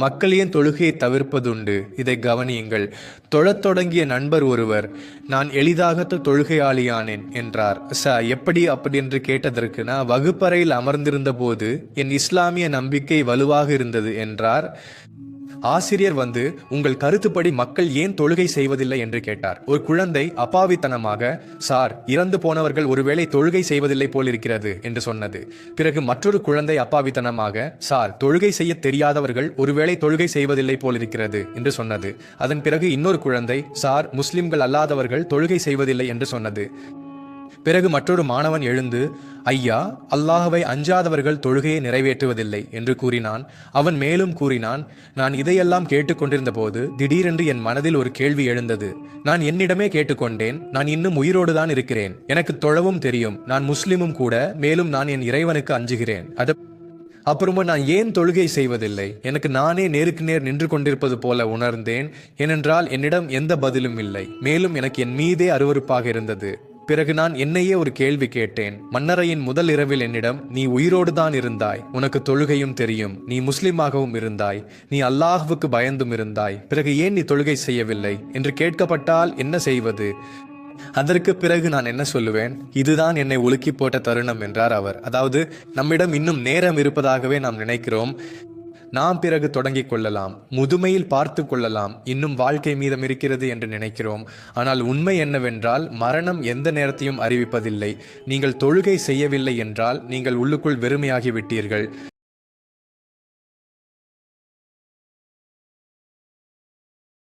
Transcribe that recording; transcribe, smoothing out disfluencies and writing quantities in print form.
மக்கள் ஏன் தொழுகையை தவிர்ப்பதுண்டு? இதை கவனியுங்கள். தொழத் தொடங்கிய நண்பர் ஒருவர், நான் எளிதாக தொழுகையாளியானேன் என்றார். எப்படி அப்படி என்று கேட்டதற்கு, நான் வகுப்பறையில் அமர்ந்திருந்த போது என் இஸ்லாமிய நம்பிக்கை வலுவாக இருந்தது என்றார். ஆசிரியர் வந்து, உங்கள் கருத்துப்படி மக்கள் ஏன் தொழுகை செய்வதில்லை என்று கேட்டார். ஒரு குழந்தை அப்பாவித்தனமாக, சார், இறந்து போனவர்கள் ஒருவேளை தொழுகை செய்வதில்லை போல் இருக்கிறது என்று சொன்னது. பிறகு மற்றொரு குழந்தை அப்பாவித்தனமாக, சார், தொழுகை செய்ய தெரியாதவர்கள் ஒருவேளை தொழுகை செய்வதில்லை போல் இருக்கிறது என்று சொன்னது. அதன் பிறகு இன்னொரு குழந்தை, சார், முஸ்லிம்கள் அல்லாதவர்கள் தொழுகை செய்வதில்லை என்று சொன்னது. பிறகு மற்றொரு மாணவன் எழுந்து, ஐயா, அல்லாஹ்வை அஞ்சாதவர்கள் தொழுகையை நிறைவேற்றுவதில்லை என்று கூறினான். அவன் மேலும் கூறினான், நான் இதையெல்லாம் கேட்டுக்கொண்டிருந்த போது திடீரென்று என் மனதில் ஒரு கேள்வி எழுந்தது. நான் என்னிடமே கேட்டுக்கொண்டேன், நான் இன்னும் உயிரோடுதான் இருக்கிறேன், எனக்கு தொழவும் தெரியும், நான் முஸ்லிமும் கூட, மேலும் நான் என் இறைவனுக்கு அஞ்சுகிறேன். அப்புறமா நான் ஏன் தொழுகை செய்வதில்லை? எனக்கு நானே நேருக்கு நேர் நின்று கொண்டிருப்பது போல உணர்ந்தேன். ஏனென்றால் என்னிடம் எந்த பதிலும் இல்லை. மேலும் எனக்கு என் மீதே அருவருப்பாக இருந்தது. பிறகு நான் என்னையே ஒரு கேள்வி கேட்டேன். மன்னரையின் முதல் இரவில் என்னிடம், நீ உயிரோடு தான் இருந்தாய், உனக்கு தொழுகையும் தெரியும், நீ முஸ்லிமாகவும் இருந்தாய், நீ அல்லாஹ்வுக்கு பயந்தும் இருந்தாய், பிறகு ஏன் நீ தொழுகை செய்யவில்லை என்று கேட்கப்பட்டால் என்ன செய்வது? அதற்கு பிறகு நான் என்ன சொல்லுவேன்? இதுதான் என்னை உலுக்கி போட்ட தருணம் என்றார் அவர். அதாவது, நம்மிடம் இன்னும் நேரம் இருப்பதாகவே நாம் நினைக்கிறோம். நாம் பிறகு தொடங்கிக் கொள்ளலாம், முதுமையில் பார்த்து கொள்ளலாம், இன்னும் வாழ்க்கை மீதம் இருக்கிறது என்று நினைக்கிறோம். ஆனால் உண்மை என்னவென்றால், மரணம் எந்த நேரத்தையும் அறிவிப்பதில்லை. நீங்கள் தொழுகை செய்யவில்லை என்றால் நீங்கள் உள்ளுக்குள் வெறுமையாகி விட்டீர்கள்.